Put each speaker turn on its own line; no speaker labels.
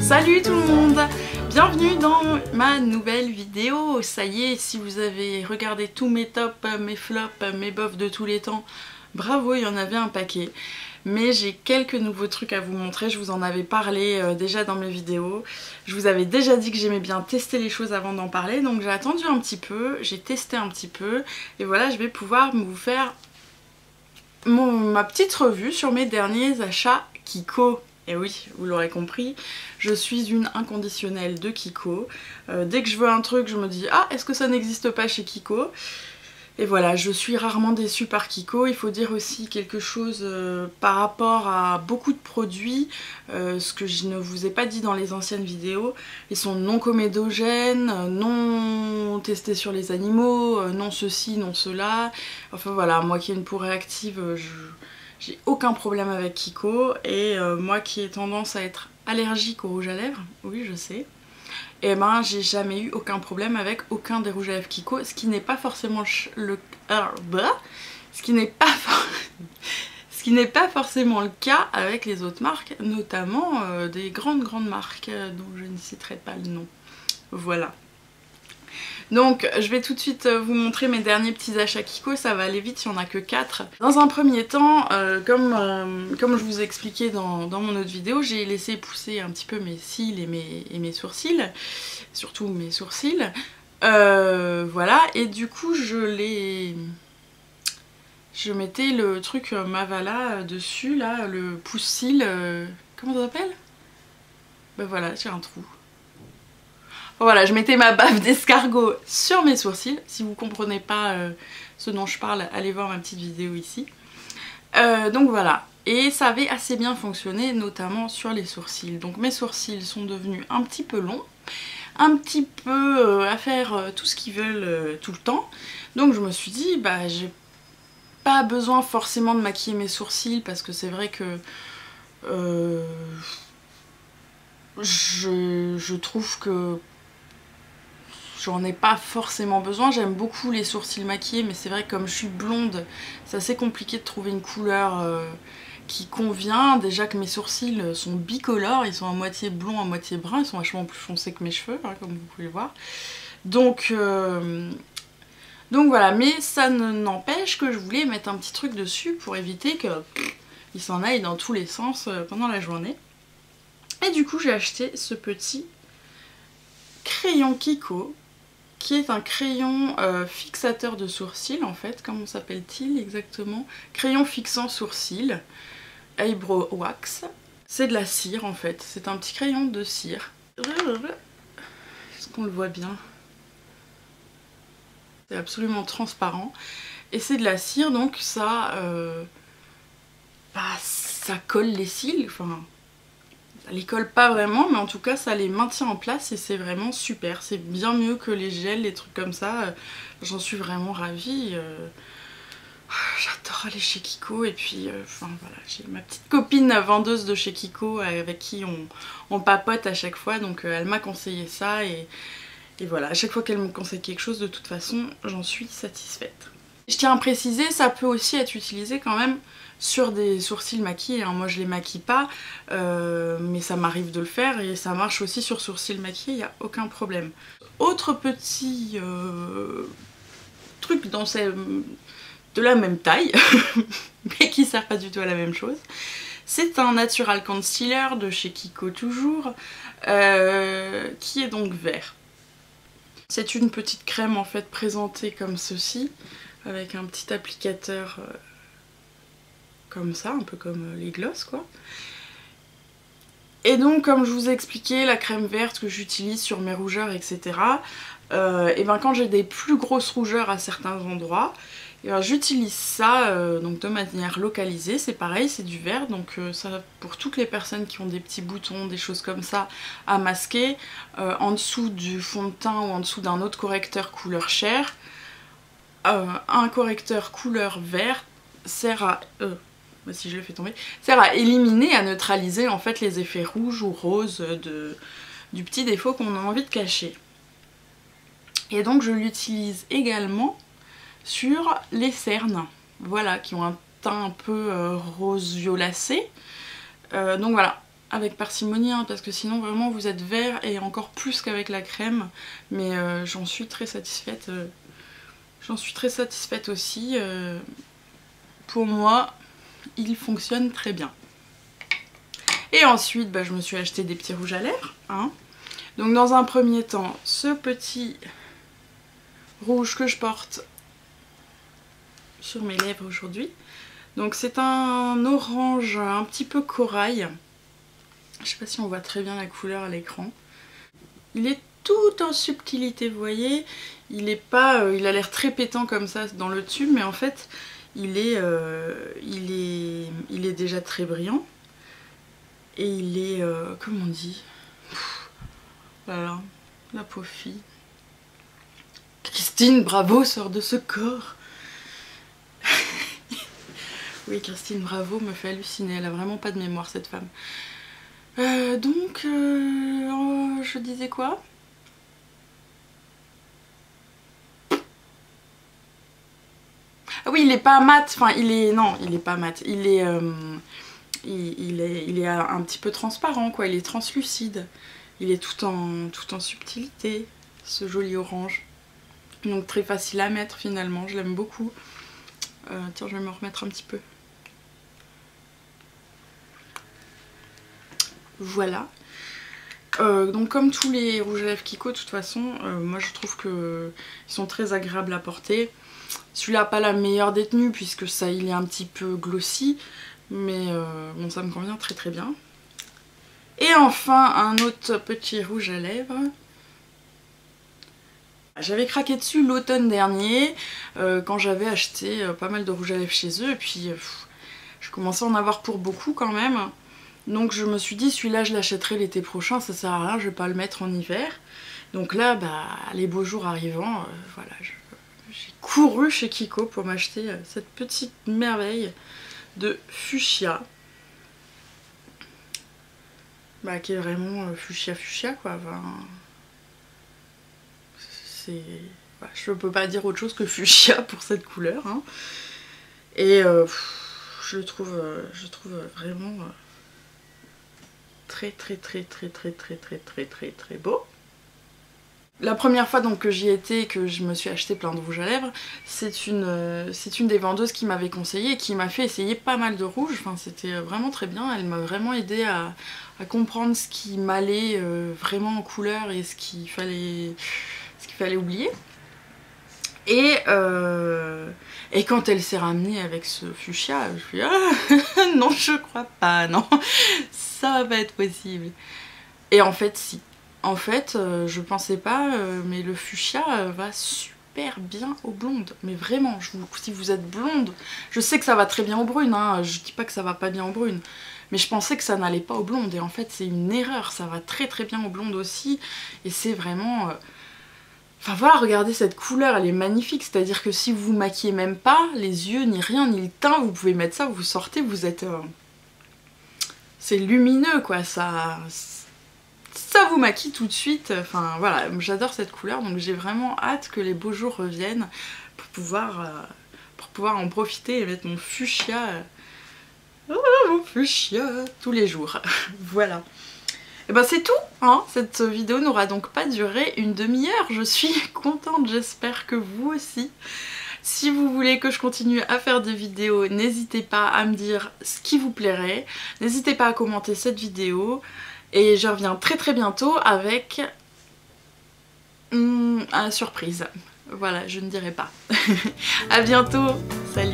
Salut tout le monde! Bienvenue dans ma nouvelle vidéo. Ça y est, si vous avez regardé tous mes tops, mes flops, mes bofs de tous les temps, bravo, il y en avait un paquet. Mais j'ai quelques nouveaux trucs à vous montrer, je vous en avais parlé déjà dans mes vidéos. Je vous avais déjà dit que j'aimais bien tester les choses avant d'en parler, donc j'ai attendu un petit peu, j'ai testé un petit peu, et voilà, je vais pouvoir vous faire ma petite revue sur mes derniers achats Kiko. Et oui, vous l'aurez compris, je suis une inconditionnelle de Kiko. Dès que je veux un truc, je me dis « Ah, est-ce que ça n'existe pas chez Kiko ?» Et voilà, je suis rarement déçue par Kiko. Il faut dire aussi quelque chose par rapport à beaucoup de produits, ce que je ne vous ai pas dit dans les anciennes vidéos. Ils sont non comédogènes, non testés sur les animaux, non ceci, non cela. Enfin voilà, moi qui ai une peau réactive, j'ai aucun problème avec Kiko. Et moi qui ai tendance à être allergique au rouge à lèvres, oui je sais, et ben j'ai jamais eu aucun problème avec aucun des rouges à lèvres Kiko, ce qui n'est pas forcément ce qui n'est pas forcément le cas avec les autres marques, notamment des grandes marques dont je ne citerai pas le nom. Voilà. Donc je vais tout de suite vous montrer mes derniers petits achats Kiko, ça va aller vite, il n'y en a que 4. Dans un premier temps, comme je vous ai expliqué dans mon autre vidéo, j'ai laissé pousser un petit peu mes cils et mes sourcils, surtout mes sourcils. Voilà, et du coup je mettais le truc Mavala dessus, là, le pouce-cils, comment ça s'appelle? Ben voilà, j'ai un trou. Voilà, je mettais ma baffe d'escargot sur mes sourcils. Si vous comprenez pas ce dont je parle, allez voir ma petite vidéo ici. Donc voilà, et ça avait assez bien fonctionné, notamment sur les sourcils. Donc mes sourcils sont devenus un petit peu longs, un petit peu à faire tout ce qu'ils veulent tout le temps. Donc je me suis dit, bah j'ai pas besoin forcément de maquiller mes sourcils, parce que c'est vrai que je trouve que j'en ai pas forcément besoin. J'aime beaucoup les sourcils maquillés, mais c'est vrai que comme je suis blonde, c'est assez compliqué de trouver une couleur qui convient. Déjà que mes sourcils sont bicolores, ils sont à moitié blond, à moitié brun, ils sont vachement plus foncés que mes cheveux, hein, comme vous pouvez le voir. Donc voilà, mais ça n'empêche que je voulais mettre un petit truc dessus pour éviter qu'il s'en aille dans tous les sens pendant la journée. Et du coup j'ai acheté ce petit crayon Kiko, qui est un crayon fixateur de sourcils en fait. Comment s'appelle-t-il exactement? Crayon fixant sourcils, Eyebrow Wax. C'est de la cire en fait, c'est un petit crayon de cire. Est-ce qu'on le voit bien? C'est absolument transparent. Et c'est de la cire, donc ça, ça colle les cils, enfin... Ça les colle pas vraiment, mais en tout cas ça les maintient en place et c'est vraiment super. C'est bien mieux que les gels, les trucs comme ça. J'en suis vraiment ravie. J'adore aller chez Kiko, et puis enfin voilà, j'ai ma petite copine vendeuse de chez Kiko avec qui on papote à chaque fois, donc elle m'a conseillé ça et voilà, à chaque fois qu'elle me conseille quelque chose, de toute façon j'en suis satisfaite. Je tiens à préciser, ça peut aussi être utilisé quand même sur des sourcils maquillés, hein. Moi je les maquille pas, mais ça m'arrive de le faire et ça marche aussi sur sourcils maquillés, il n'y a aucun problème. Autre petit truc de la même taille, mais qui sert pas du tout à la même chose. C'est un Natural Concealer de chez Kiko toujours, qui est donc vert. C'est une petite crème en fait présentée comme ceci, avec un petit applicateur comme ça, un peu comme les glosses quoi. Et donc comme je vous ai expliqué, la crème verte que j'utilise sur mes rougeurs etc, et ben quand j'ai des plus grosses rougeurs à certains endroits, et ben j'utilise ça donc de manière localisée. C'est pareil, c'est du vert, donc ça pour toutes les personnes qui ont des petits boutons, des choses comme ça à masquer, en dessous du fond de teint ou en dessous d'un autre correcteur couleur chair. Un correcteur couleur vert sert à... si je le fais tomber, sert à éliminer, à neutraliser en fait les effets rouges ou roses du petit défaut qu'on a envie de cacher. Et donc je l'utilise également sur les cernes, voilà, qui ont un teint un peu rose violacé. Donc voilà, avec parcimonie, hein, parce que sinon vraiment vous êtes vert et encore plus qu'avec la crème. Mais j'en suis très satisfaite. J'en suis très satisfaite aussi. Pour moi, il fonctionne très bien. Et ensuite, bah, je me suis acheté des petits rouges à lèvres. Hein. Donc dans un premier temps, ce petit rouge que je porte sur mes lèvres aujourd'hui. Donc c'est un orange un petit peu corail. Je sais pas si on voit très bien la couleur à l'écran. Il est tout en subtilité, vous voyez. Il est pas, il a l'air très pétant comme ça dans le tube, mais en fait il est déjà très brillant. Et il est, comment on dit, voilà, la pauvre fille. Christine, bravo, sors de ce corps. Oui, Christine, bravo, me fait halluciner. Elle a vraiment pas de mémoire, cette femme. Donc, je disais quoi? Ah oui, il est pas mat. Enfin, il est... Non, il est pas mat. Il est... Il est un petit peu transparent, quoi. Il est translucide. Il est tout en subtilité, ce joli orange. Donc très facile à mettre finalement, je l'aime beaucoup. Tiens, je vais me remettre un petit peu. Voilà. Donc comme tous les rouges à lèvres Kiko, de toute façon, moi je trouve qu'ils sont très agréables à porter. Celui-là pas la meilleure détenue puisque ça il est un petit peu glossy. Mais bon, ça me convient très très bien. Et enfin, un autre petit rouge à lèvres. J'avais craqué dessus l'automne dernier, quand j'avais acheté pas mal de rouge à lèvres chez eux. Et puis, je commençais à en avoir pour beaucoup quand même. Donc je me suis dit, celui-là je l'achèterai l'été prochain, ça sert à rien, je vais pas le mettre en hiver. Donc là, bah, les beaux jours arrivant, voilà, j'ai couru chez Kiko pour m'acheter cette petite merveille de fuchsia, bah, qui est vraiment fuchsia quoi. Enfin, c'est... Bah, je peux pas dire autre chose que fuchsia pour cette couleur, hein. Et je le trouve vraiment très beau. La première fois donc que j'y étais, que je me suis acheté plein de rouge à lèvres, c'est une des vendeuses qui m'avait conseillé et qui m'a fait essayer pas mal de rouges. Enfin, c'était vraiment très bien, elle m'a vraiment aidé à comprendre ce qui m'allait vraiment en couleur et ce qu'il fallait oublier. Et quand elle s'est ramenée avec ce fuchsia, je me suis dit ah non, je crois pas, non, ça va pas être possible. Et en fait si. En fait, je pensais pas, mais le fuchsia va super bien aux blondes. Mais vraiment, si vous êtes blonde, je sais que ça va très bien aux brunes, hein, je dis pas que ça va pas bien aux brunes. Mais je pensais que ça n'allait pas aux blondes, et en fait c'est une erreur, ça va très bien aux blondes aussi. Et c'est vraiment... Enfin voilà, regardez cette couleur, elle est magnifique. C'est-à-dire que si vous vous maquillez même pas, les yeux, ni rien, ni le teint, vous pouvez mettre ça, vous sortez, vous êtes... C'est lumineux quoi, ça vous maquille tout de suite. Enfin voilà, j'adore cette couleur, donc j'ai vraiment hâte que les beaux jours reviennent pour pouvoir en profiter et mettre mon fuchsia, tous les jours. Voilà. Et ben c'est tout, hein. Cette vidéo n'aura donc pas duré une demi-heure. Je suis contente, j'espère que vous aussi. Si vous voulez que je continue à faire des vidéos, n'hésitez pas à me dire ce qui vous plairait. N'hésitez pas à commenter cette vidéo. Et je reviens très bientôt avec une surprise. Voilà, je ne dirai pas. À bientôt, salut!